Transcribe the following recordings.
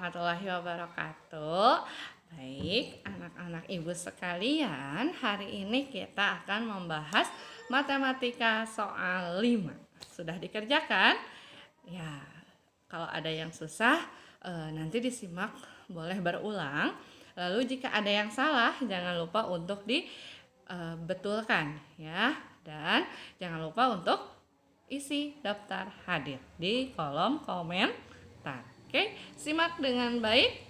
warahmatullahi wabarakatuh. Baik, anak-anak ibu sekalian, hari ini kita akan membahas matematika soal 5. Sudah dikerjakan? Ya, kalau ada yang susah nanti disimak, boleh berulang. Lalu jika ada yang salah, jangan lupa untuk dibetulkan ya. Dan jangan lupa untuk isi daftar hadir di kolom komentar. Oke, simak dengan baik.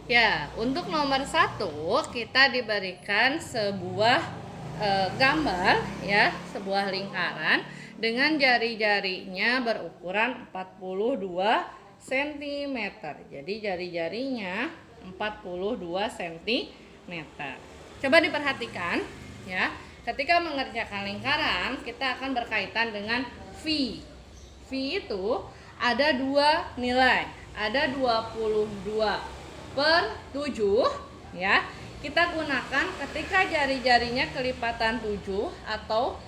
Ya, untuk nomor 1 kita diberikan sebuah gambar ya, sebuah lingkaran dengan jari-jarinya berukuran 42 cm. Jadi jari-jarinya 42 cm. Coba diperhatikan ya. Ketika mengerjakan lingkaran, kita akan berkaitan dengan V. V itu ada 2 nilai. Ada 22/7 ya. Kita gunakan ketika jari-jarinya kelipatan 7 atau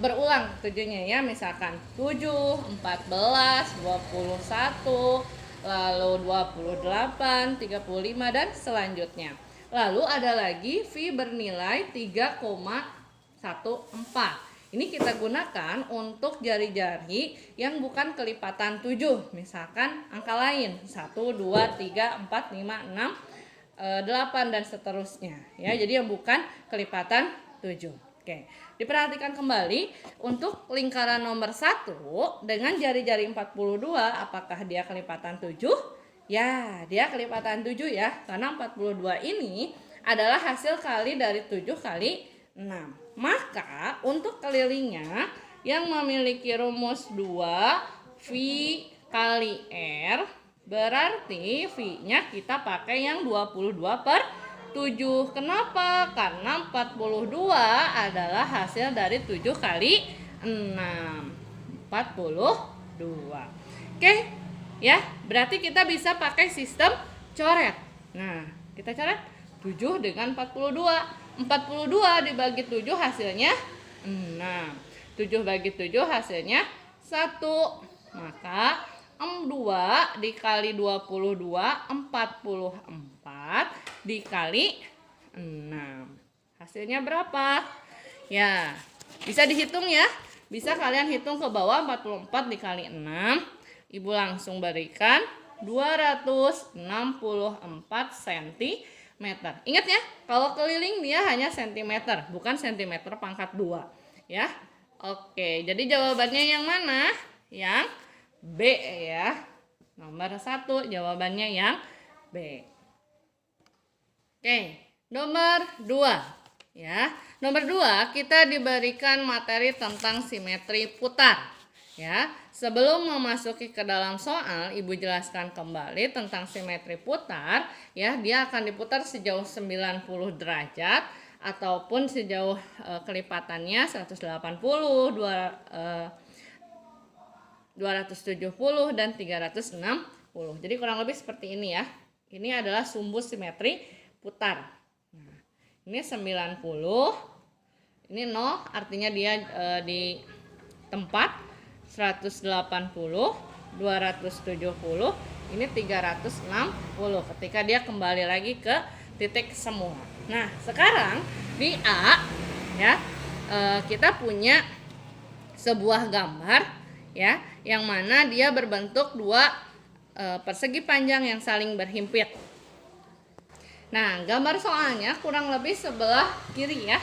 berulang 7-nya ya, misalkan 7, 14, 21, lalu 28, 35 dan selanjutnya. Lalu ada lagi V bernilai 3,14. Ini kita gunakan untuk jari-jari yang bukan kelipatan 7. Misalkan angka lain 1, 2, 3, 4, 5, 6, 8 dan seterusnya ya. Jadi yang bukan kelipatan 7. Oke, diperhatikan kembali untuk lingkaran nomor 1 dengan jari-jari 42, apakah dia kelipatan 7? Ya, dia kelipatan 7 ya, karena 42 ini adalah hasil kali dari 7 kali 6. Maka untuk kelilingnya yang memiliki rumus 2 V kali R, berarti V-nya kita pakai yang 22/7. Kenapa? Karena 42 adalah hasil dari 7 kali 6. 42. Oke, ya, berarti kita bisa pakai sistem coret. Nah, kita coret 7 dengan 42. 42 dibagi 7 hasilnya 6. 7 bagi 7 hasilnya 1. Maka 2 dikali 22, 44 dikali 6. Hasilnya berapa? Ya, bisa dihitung ya. Bisa kalian hitung ke bawah, 44 dikali 6. Ibu langsung berikan 264 cm. Ingat ya, kalau keliling dia hanya cm, bukan cm pangkat 2 ya. Oke, jadi jawabannya yang mana? Yang B ya. Nomor 1 jawabannya yang B. Oke, nomor 2 ya. Nomor 2 kita diberikan materi tentang simetri putar. Ya, sebelum memasuki ke dalam soal, Ibu jelaskan kembali tentang simetri putar. Ya, dia akan diputar sejauh 90 derajat ataupun sejauh kelipatannya 180, 270 dan 360. Jadi kurang lebih seperti ini ya. Ini adalah sumbu simetri putar. Nah, ini 90. Ini 0, artinya dia di tempat. 180, 270, ini 360 ketika dia kembali lagi ke titik semua. Nah, sekarang di A ya, kita punya sebuah gambar ya, yang mana dia berbentuk 2 persegi panjang yang saling berhimpit. Nah, gambar soalnya kurang lebih sebelah kiri ya.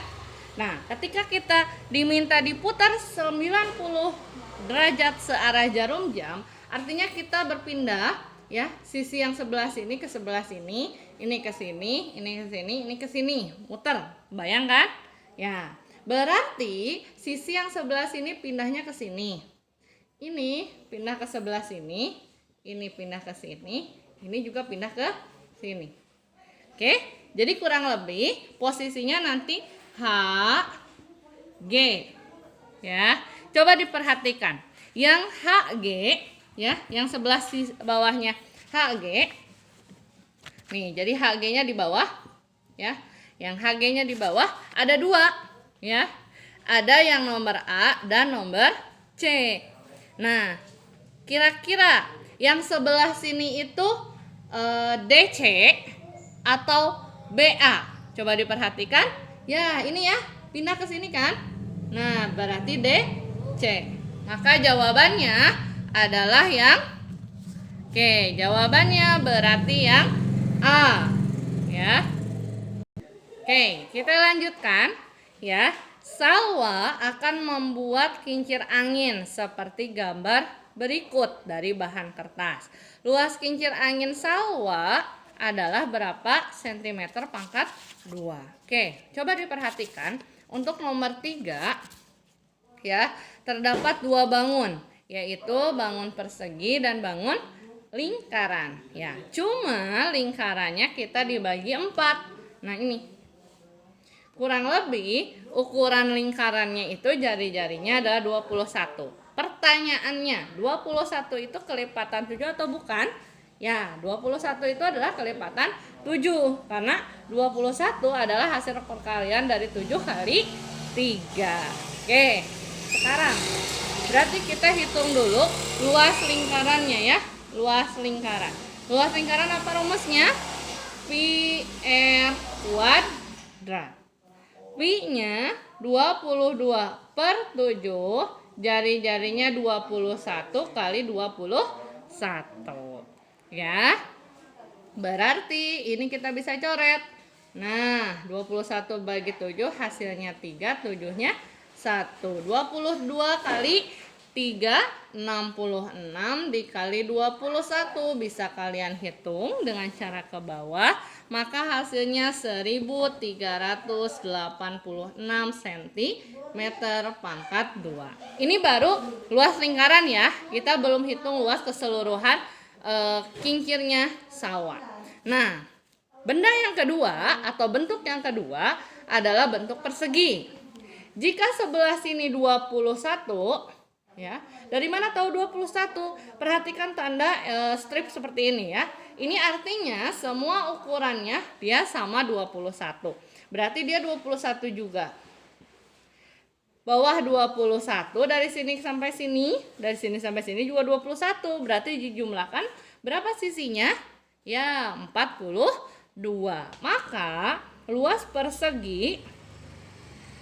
Nah, ketika kita diminta diputar 90 derajat searah jarum jam, artinya kita berpindah ya, sisi yang sebelah sini ke sebelah sini, ini ke sini, ini ke sini, ini ke sini, muter. Bayangkan? Ya. Berarti sisi yang sebelah sini pindahnya ke sini. Ini pindah ke sebelah sini, ini pindah ke sini, ini juga pindah ke sini. Oke, jadi kurang lebih posisinya nanti H, G ya. Coba diperhatikan. Yang HG ya, yang sebelah bawahnya HG. Nih, jadi HG-nya di bawah ya. Yang HG-nya di bawah ada 2 ya. Ada yang nomor A dan nomor C. Nah, Kira-kira yang sebelah sini itu DC atau BA? Coba diperhatikan. Ya, ini ya, pindah ke sini kan? Nah, berarti DC. Maka jawabannya adalah yang Oke, jawabannya berarti yang A. Ya. Oke, kita lanjutkan ya. Salwa akan membuat kincir angin seperti gambar berikut dari bahan kertas. Luas kincir angin Salwa adalah berapa sentimeter pangkat 2. Oke, coba diperhatikan untuk nomor 3 ya, terdapat 2 bangun, yaitu bangun persegi dan bangun lingkaran. Ya, cuma lingkarannya kita dibagi 4. Nah, ini kurang lebih ukuran lingkarannya itu jari-jarinya adalah 21. Pertanyaannya, 21 itu kelipatan 7 atau bukan? Ya, 21 itu adalah kelipatan 7. Karena 21 adalah hasil perkalian dari 7 kali 3. Oke, sekarang berarti kita hitung dulu luas lingkarannya ya. Luas lingkaran. Luas lingkaran apa rumusnya? Pi R kuadrat. Pi-nya 22 per 7, jari-jarinya 21 kali 21. Ya, berarti ini kita bisa coret. Nah, 21 bagi 7 hasilnya 3, 7-nya 1. 22 kali 3, 66 dikali 21. Bisa kalian hitung dengan cara ke bawah. Maka hasilnya 1386 cm pangkat 2. Ini baru luas lingkaran ya. Kita belum hitung luas keseluruhan kincirnya sawah. Nah, benda yang kedua atau bentuk yang kedua adalah bentuk persegi. Jika sebelah sini 21 ya, dari mana tahu 21? Perhatikan tanda strip seperti ini ya. Ini artinya semua ukurannya dia sama 21. Berarti dia 21 juga. Bawah 21 dari sini sampai sini, dari sini sampai sini juga 21. Berarti dijumlahkan berapa sisinya? Ya, 42. Maka luas persegi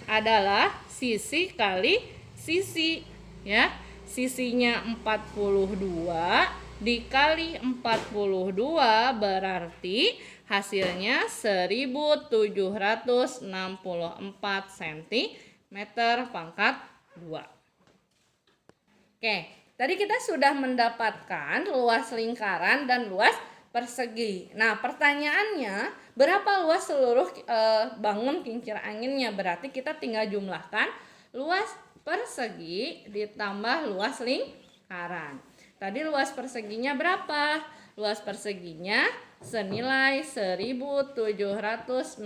adalah sisi kali sisi ya. Sisinya 42 dikali 42 berarti hasilnya 1764 cm pangkat 2. Oke, tadi kita sudah mendapatkan luas lingkaran dan luas persegi. Nah, pertanyaannya berapa luas seluruh bangun kincir anginnya? Berarti kita tinggal jumlahkan luas persegi ditambah luas lingkaran. Tadi luas perseginya berapa? Luas perseginya senilai 1764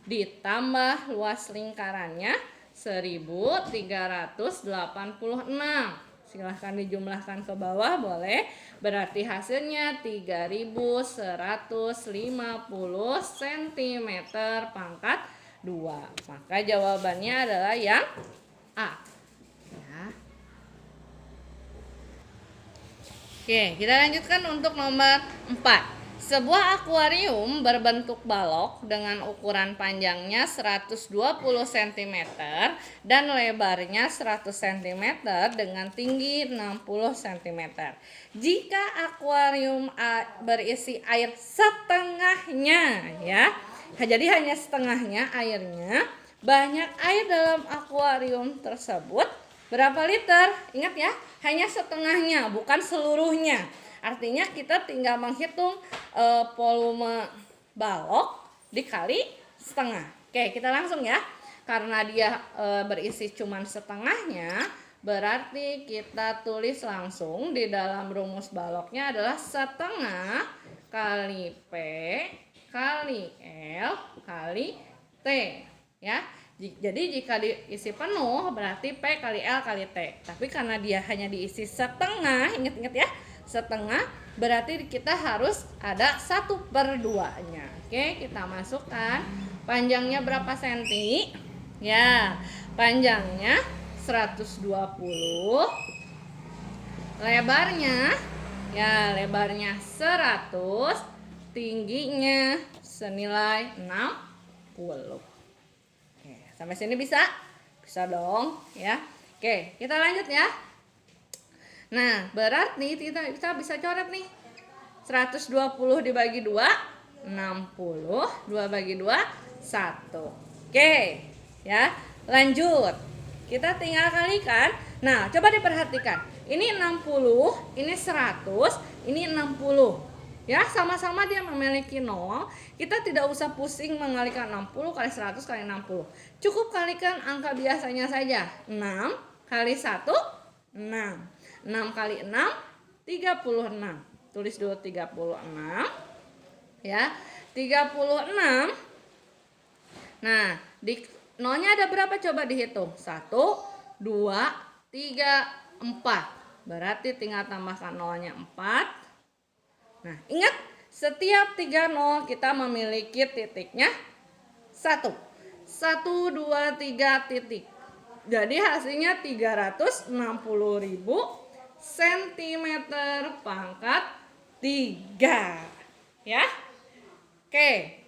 ditambah luas lingkarannya 1386. Silahkan dijumlahkan ke bawah boleh. Berarti hasilnya 3150 cm pangkat 2. Maka jawabannya adalah yang A. Ya. Oke, kita lanjutkan untuk nomor 4. Sebuah akuarium berbentuk balok dengan ukuran panjangnya 120 cm dan lebarnya 100 cm dengan tinggi 60 cm. Jika akuarium berisi air setengahnya ya. Jadi hanya setengahnya airnya, banyak air dalam akuarium tersebut berapa liter? Ingat ya, hanya setengahnya, bukan seluruhnya. Artinya kita tinggal menghitung volume balok dikali setengah. Oke, kita langsung ya. Karena dia berisi cuman setengahnya, berarti kita tulis langsung di dalam rumus baloknya adalah setengah kali P kali L kali T ya. Jadi jika diisi penuh berarti P kali L kali T. Tapi karena dia hanya diisi setengah, ingat-ingat ya, setengah, berarti kita harus ada 1/2-nya. Oke, kita masukkan. Panjangnya berapa senti? Ya, panjangnya 120 lebarnya ya lebarnya 100, tingginya senilai 60. Oke, sampai sini bisa? Bisa dong ya. Oke, kita lanjut ya. Nah, berarti kita bisa coret nih. 120 dibagi 2, 60. 2 bagi 2, 1. Oke, ya. Lanjut. Kita tinggal kalikan. Nah, coba diperhatikan. Ini 60, ini 100, ini 60. Ya, sama-sama dia memiliki 0. Kita tidak usah pusing mengalikan 60 kali 100 kali 60. Cukup kalikan angka biasanya saja. 6 kali 1, 6. 6 kali 6, 36. Tulis dulu 36. Ya, 36. Nah, di nolnya ada berapa? Coba dihitung. 1, 2, 3, 4. Berarti tinggal tambahkan nolnya 4. Nah, ingat, setiap 3 nol kita memiliki titiknya 1. 1, 2, 3 titik. Jadi hasilnya 360.000 cm pangkat 3. Ya. Oke.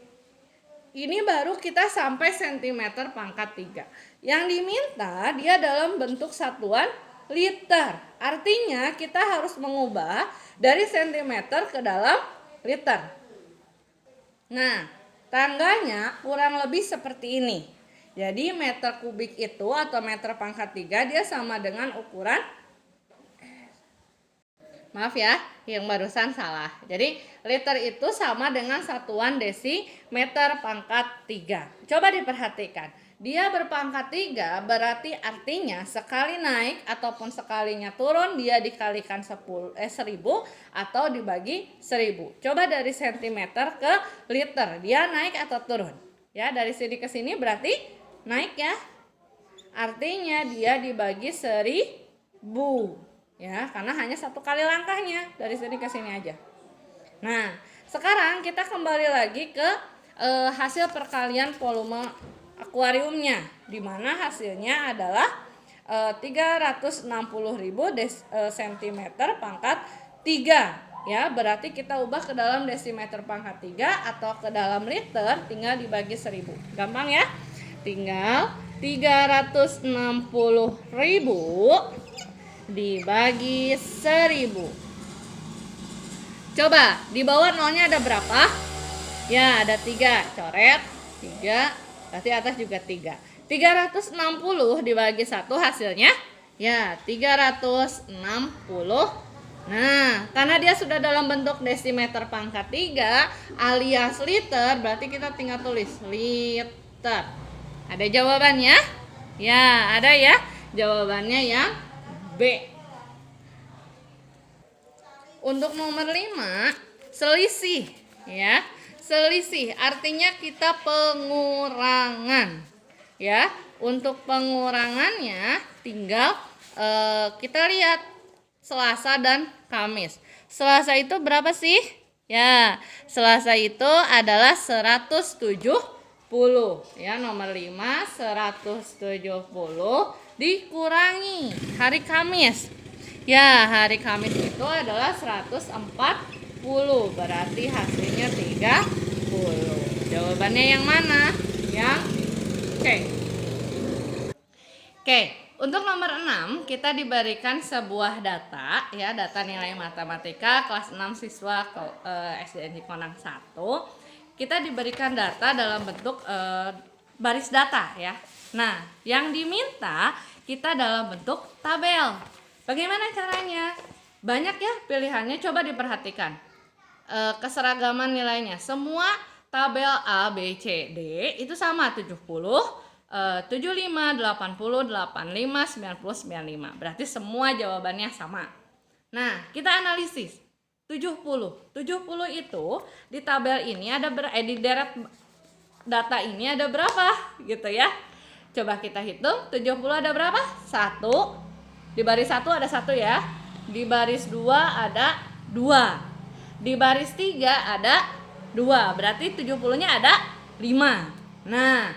Ini baru kita sampai cm pangkat 3. Yang diminta dia dalam bentuk satuan liter. Artinya kita harus mengubah dari cm ke dalam liter. Nah, tangganya kurang lebih seperti ini. Jadi meter kubik itu atau meter pangkat 3 dia sama dengan ukuran, maaf ya, yang barusan salah. Jadi liter itu sama dengan satuan desimeter pangkat 3. Coba diperhatikan. Dia berpangkat 3 berarti artinya sekali naik ataupun sekalinya turun dia dikalikan 1000 atau dibagi 1000. Coba dari sentimeter ke liter, dia naik atau turun? Ya, dari sini ke sini berarti naik ya. Artinya dia dibagi 1000. Ya, karena hanya satu kali langkahnya dari sini ke sini aja. Nah, sekarang kita kembali lagi ke hasil perkalian volume akuariumnya, di mana hasilnya adalah 360.000 cm pangkat 3. Ya, berarti kita ubah ke dalam desimeter pangkat 3 atau ke dalam liter, tinggal dibagi 1000. Gampang ya? Tinggal 360.000 dibagi 1000. Coba di bawah nolnya ada berapa? Ya, ada 3. Coret 3, berarti atas juga 3. 360 dibagi 1 hasilnya ya 360. Nah, karena dia sudah dalam bentuk desimeter pangkat 3 alias liter, berarti kita tinggal tulis liter. Ada jawabannya? Ya, ada ya. Jawabannya yang B. Untuk nomor 5, selisih ya. Selisih artinya kita pengurangan. Ya, untuk pengurangannya tinggal kita lihat Selasa dan Kamis. Selasa itu berapa sih? Ya, Selasa itu adalah 170. Ya, nomor 5 170 dikurangi hari Kamis. Ya, hari Kamis itu adalah 140. Berarti hasilnya 30. Jawabannya yang mana? Yang C. Oke, untuk nomor 6 kita diberikan sebuah data ya, data nilai matematika kelas 6 siswa SDN Cikonang 1. Kita diberikan data dalam bentuk baris data ya. Nah, yang diminta kita dalam bentuk tabel. Bagaimana caranya? Banyak ya pilihannya, coba diperhatikan. Keseragaman nilainya. Semua tabel A, B, C, D itu sama 70, 75, 80, 85, 90, 95. Berarti semua jawabannya sama. Nah, kita analisis. 70 itu di tabel ini ada di deret data ini ada berapa gitu ya. Coba kita hitung, 70 ada berapa? 1. Di baris 1 ada 1 ya. Di baris 2 ada 2. Di baris 3 ada 2. Berarti 70-nya ada 5. Nah,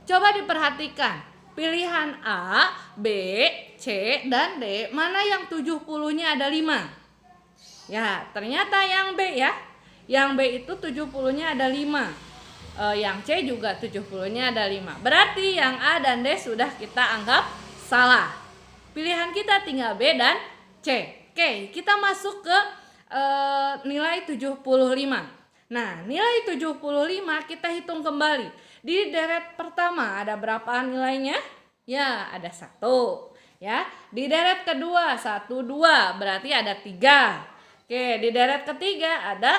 coba diperhatikan. Pilihan A, B, C, dan D, mana yang 70-nya ada 5? Ya, ternyata yang B ya. Yang B itu 70-nya ada 5. Yang C juga 70-nya ada 5. Berarti yang A dan D sudah kita anggap salah. Pilihan kita tinggal B dan C. Oke, kita masuk ke nilai 75. Nah, nilai 75 kita hitung kembali. Di deret pertama ada berapa nilainya? Ya, ada 1. Ya, di deret kedua 1, 2, berarti ada 3. Oke, di deret ketiga ada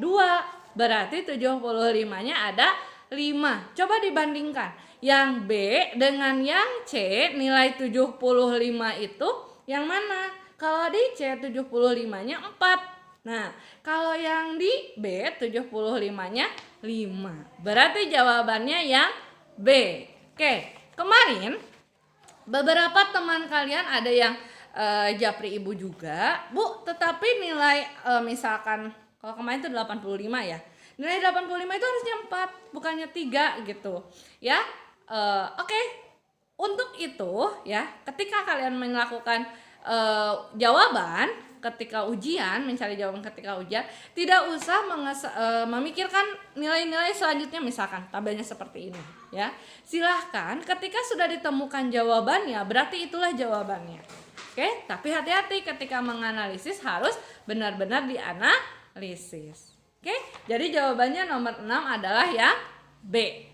2, berarti 75-nya ada 5. Coba dibandingkan. Yang B dengan yang C, nilai 75 itu yang mana? Kalau di C 75-nya 4. Nah, kalau yang di B 75-nya 5. Berarti jawabannya yang B. Oke, kemarin beberapa teman kalian ada yang japri ibu juga, Bu, tetapi nilai misalkan kalau kemarin itu 85 ya. Nilai 85 itu harusnya 4, bukannya 3 gitu. Ya. Oke. Untuk itu ya, ketika kalian melakukan jawaban ketika ujian, mencari jawaban ketika ujian, tidak usah memikirkan nilai-nilai selanjutnya, misalkan tabelnya seperti ini ya. Silahkan ketika sudah ditemukan jawabannya, berarti itulah jawabannya. Oke, tapi hati-hati ketika menganalisis, harus benar-benar dianalisis. Oke, jadi jawabannya nomor 6 adalah yang B.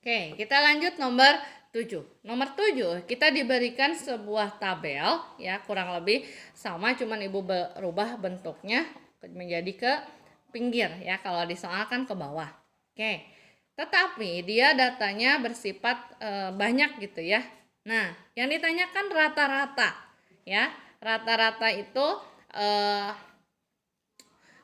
Oke, kita lanjut nomor 7. Nomor 7, kita diberikan sebuah tabel ya, kurang lebih sama, cuman ibu berubah bentuknya menjadi ke pinggir ya, kalau disoalkan ke bawah. Oke. Tetapi dia datanya bersifat banyak gitu ya. Nah, yang ditanyakan rata-rata ya. Rata-rata itu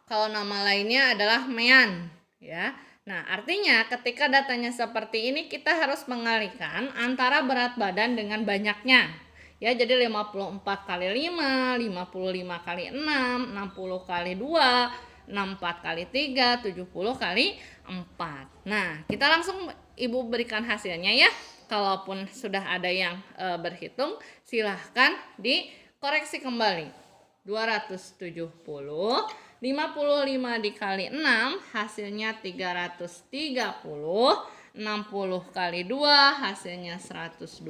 kalau nama lainnya adalah mean ya. Nah, artinya ketika datanya seperti ini, kita harus mengalihkan antara berat badan dengan banyaknya. Ya, jadi 54 kali 5, 55 kali 6, 60 kali 2, 64 kali 3, 70 kali 4. Nah, kita langsung ibu berikan hasilnya ya. Kalaupun sudah ada yang berhitung, silahkan dikoreksi kembali. 270, 55 dikali 6 hasilnya 330, 60 kali 2 hasilnya 120,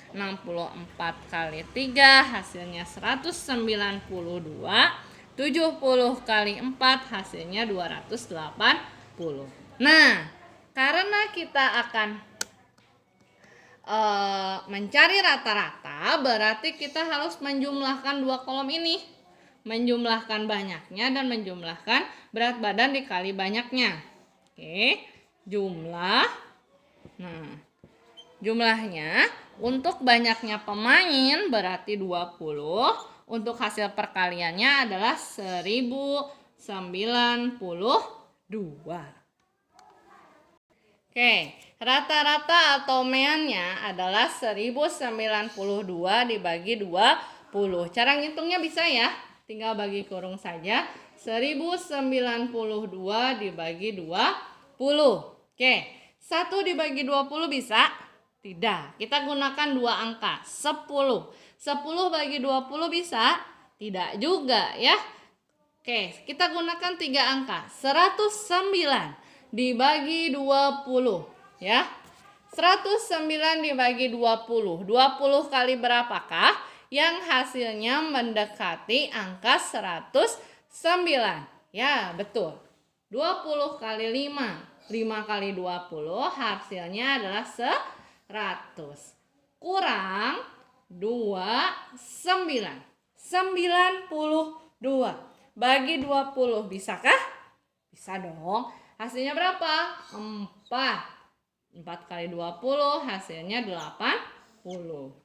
64 kali 3 hasilnya 192, 70 kali 4 hasilnya 280. Nah, karena kita akan mencari rata-rata, berarti kita harus menjumlahkan dua kolom ini. Menjumlahkan banyaknya dan menjumlahkan berat badan dikali banyaknya. Oke, jumlah. Nah, jumlahnya untuk banyaknya pemain berarti 20. Untuk hasil perkaliannya adalah 1092. Oke, rata-rata atau meannya adalah 1092 dibagi 20. Cara ngitungnya bisa ya. Tinggal bagi kurung saja. 1092 dibagi 20. Oke, 1 dibagi 20 bisa? Tidak. Kita gunakan dua angka, 10. 10 bagi 20 bisa? Tidak juga ya. Oke, kita gunakan 3 angka. 109 dibagi 20 ya. 109 dibagi 20. 20 kali berapakah? Yang hasilnya mendekati angka 109. Ya, betul. 20 kali 5. 5 kali 20 hasilnya adalah 100. Kurang 29. 92. Bagi 20 bisakah? Bisa dong. Hasilnya berapa? 4. 4 kali 20 hasilnya 80.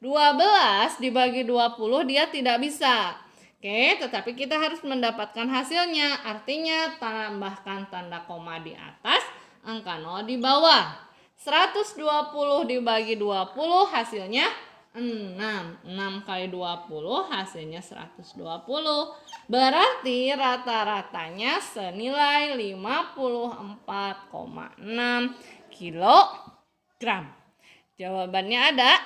12 dibagi 20 dia tidak bisa. Oke, tetapi kita harus mendapatkan hasilnya. Artinya tambahkan tanda koma di atas, angka 0 di bawah. 120 dibagi 20 hasilnya 6. 6 kali 20 hasilnya 120. Berarti rata-ratanya senilai 54,6 kilogram. Jawabannya ada.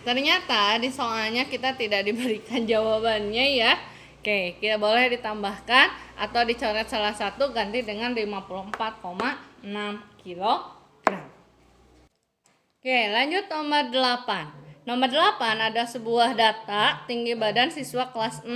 Ternyata di soalnya kita tidak diberikan jawabannya ya. Oke, kita boleh ditambahkan atau dicoret salah satu, ganti dengan 54,6 kilogram. Oke, lanjut nomor 8. Nomor 8 ada sebuah data tinggi badan siswa kelas 6.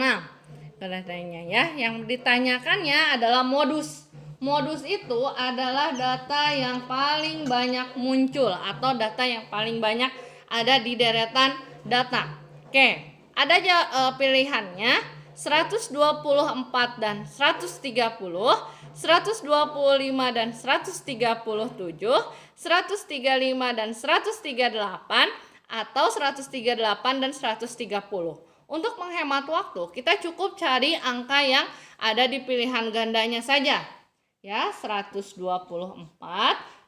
Datanya ya, yang ditanyakannya adalah modus. Modus itu adalah data yang paling banyak muncul atau data yang paling banyak ada di deretan data. Oke, ada pilihannya 124 dan 130, 125 dan 137, 135 dan 138, atau 138 dan 130. Untuk menghemat waktu, kita cukup cari angka yang ada di pilihan gandanya saja. Ya, 124,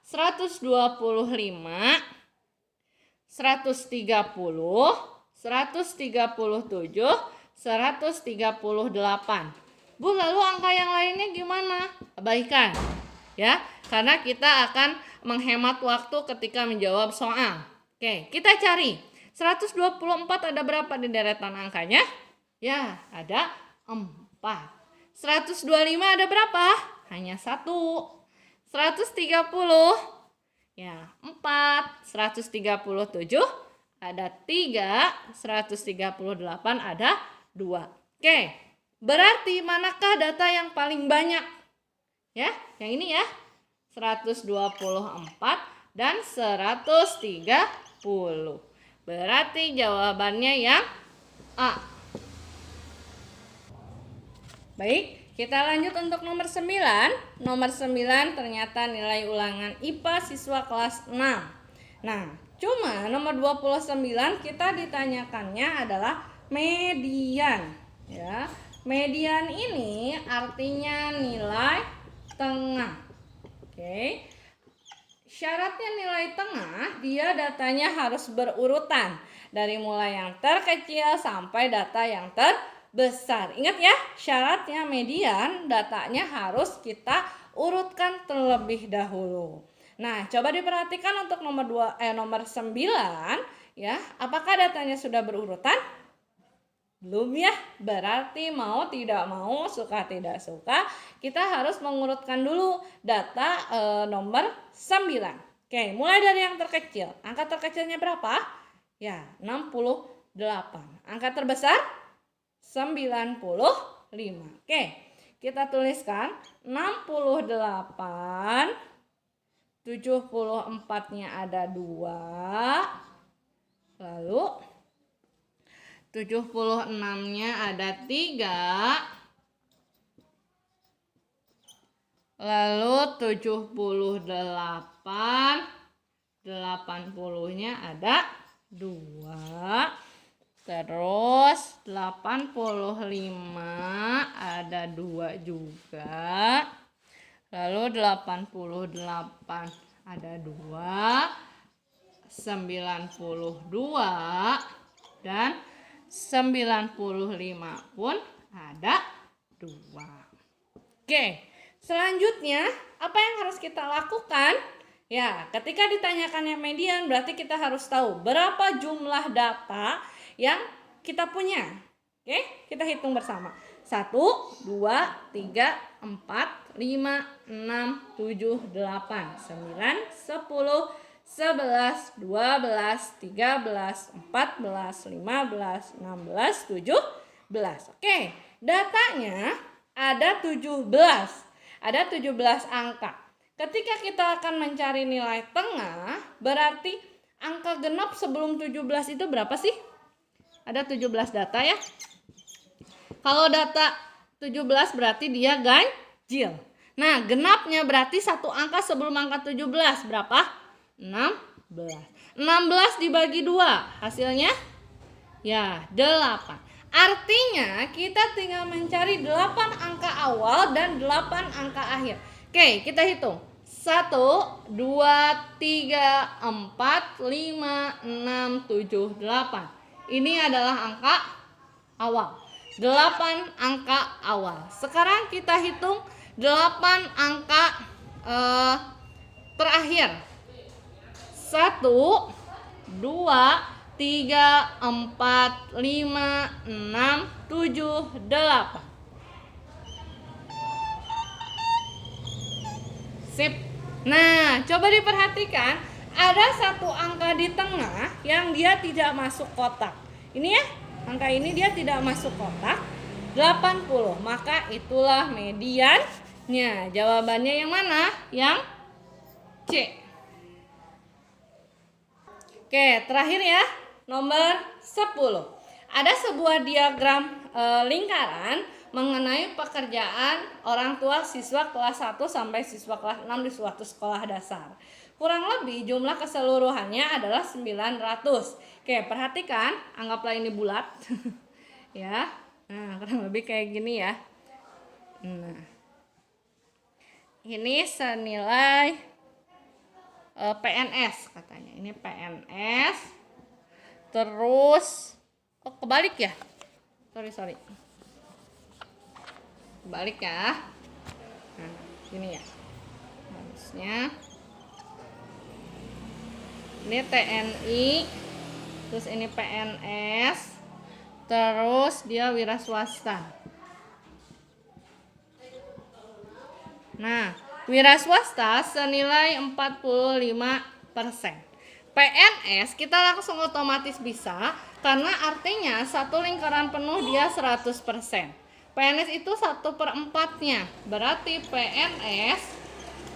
125, 130, 137, 138. Bu, lalu angka yang lainnya gimana? Abaikan. Ya, karena kita akan menghemat waktu ketika menjawab soal. Oke, kita cari. 124 ada berapa di deretan angkanya? Ya, ada 4. 125 ada berapa? Hanya 1. 130 ya 4. 137 ada 3. 138 ada 2. Oke, berarti manakah data yang paling banyak? Ya, yang ini ya. 124 dan 130. Berarti jawabannya yang A. Baik, kita lanjut untuk nomor 9. Nomor 9 ternyata nilai ulangan IPA siswa kelas 6. Nah, cuma nomor 29 kita ditanyakannya adalah median. Ya, median ini artinya nilai tengah. Oke. Syaratnya nilai tengah, dia datanya harus berurutan dari mulai yang terkecil sampai data yang terbesar. Ingat ya, syaratnya median datanya harus kita urutkan terlebih dahulu. Nah, coba diperhatikan untuk nomor 9 ya, apakah datanya sudah berurutan? Belum ya, berarti mau tidak mau, suka tidak suka, kita harus mengurutkan dulu data nomor 9. Oke, mulai dari yang terkecil. Angka terkecilnya berapa? Ya, 68. Angka terbesar? 95. Oke, kita tuliskan 68. 74-nya ada 2. Lalu 76-nya ada 3. Lalu 78, 80-nya ada 2. Terus 85 ada 2 juga. Lalu 88 ada 2. 92 dan 95 pun ada 2. Oke, selanjutnya apa yang harus kita lakukan? Ya, ketika ditanyakannya median berarti kita harus tahu berapa jumlah data yang kita punya. Oke, kita hitung bersama. 1, 2, 3, 4, 5, 6, 7, 8, 9, 10, 11, 12, 13, 14, 15, 16, 17. Oke, datanya ada 17. Ada 17 angka. Ketika kita akan mencari nilai tengah, berarti angka genap sebelum 17 itu berapa sih? Ada 17 data ya. Kalau data 17 berarti dia ganjil. Nah, genapnya berarti satu angka sebelum angka 17 berapa? 16. 16 dibagi 2 hasilnya ya 8. Artinya kita tinggal mencari 8 angka awal dan 8 angka akhir. Oke, kita hitung. 1, 2, 3, 4, 5, 6, 7, 8. Ini adalah angka awal. 8 angka awal. Sekarang kita hitung 8 angka Terakhir. 1, 2, 3, 4, 5, 6, 7, 8. Sip. Nah, coba diperhatikan, ada satu angka di tengah yang dia tidak masuk kotak. Ini ya, angka ini dia tidak masuk kotak, 80. Maka itulah mediannya. Jawabannya yang mana? Yang C. Oke, terakhir ya, nomor 10. Ada sebuah diagram lingkaran mengenai pekerjaan orang tua siswa kelas 1 sampai siswa kelas 6 di suatu sekolah dasar. Kurang lebih jumlah keseluruhannya adalah 900. Oke, perhatikan, anggaplah ini bulat. Ya. Nah, kurang lebih kayak gini ya. Nah. Ini senilai PNS katanya. Ini PNS. Terus kebalik ya. Sorry. Kebalik ya. Nah, sini ya. Harusnya ini TNI, terus ini PNS, terus dia wira swasta. Nah, wira swasta senilai 45%. PNS kita langsung otomatis bisa, karena artinya satu lingkaran penuh dia 100%. PNS itu 1/4-nya, berarti PNS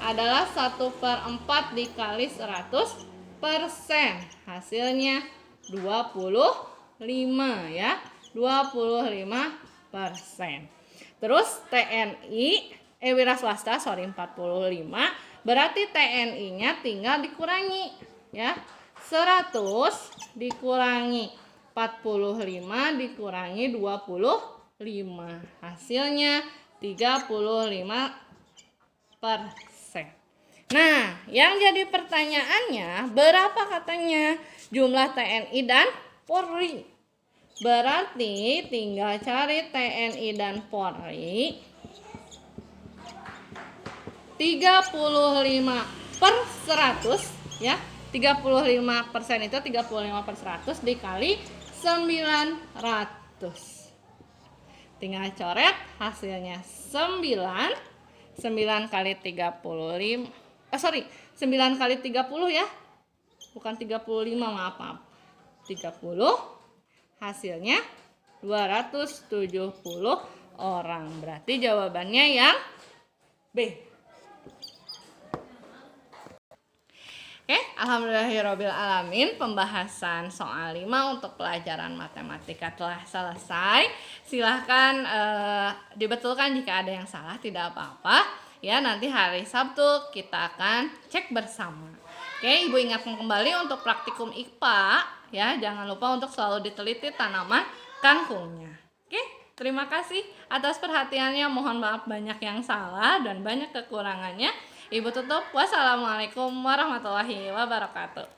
adalah 1/4 dikali 100%. Hasilnya 25 ya, 25%. Terus TNI wira swasta 45, berarti TNI-nya tinggal dikurangi ya. 100 dikurangi 45 dikurangi 25. Hasilnya 35%. Nah, yang jadi pertanyaannya, berapa katanya jumlah TNI dan Polri? Berarti tinggal cari TNI dan Polri. 35/100 ya. 35% itu 35/100 dikali 900. Tinggal coret, hasilnya 9. 9 kali 35. 9 kali 30 ya. Bukan 35, maaf. 30. Hasilnya 270 orang. Berarti jawabannya yang B. Oke, alhamdulillahirobbilalamin, pembahasan soal 5 untuk pelajaran matematika telah selesai. Silahkan dibetulkan jika ada yang salah, tidak apa-apa. Ya, nanti hari Sabtu kita akan cek bersama. Oke, Ibu ingatkan kembali untuk praktikum IPA, ya, jangan lupa untuk selalu diteliti tanaman kangkungnya. Oke, terima kasih atas perhatiannya. Mohon maaf banyak yang salah dan banyak kekurangannya. Ibu tutup. Wassalamualaikum warahmatullahi wabarakatuh.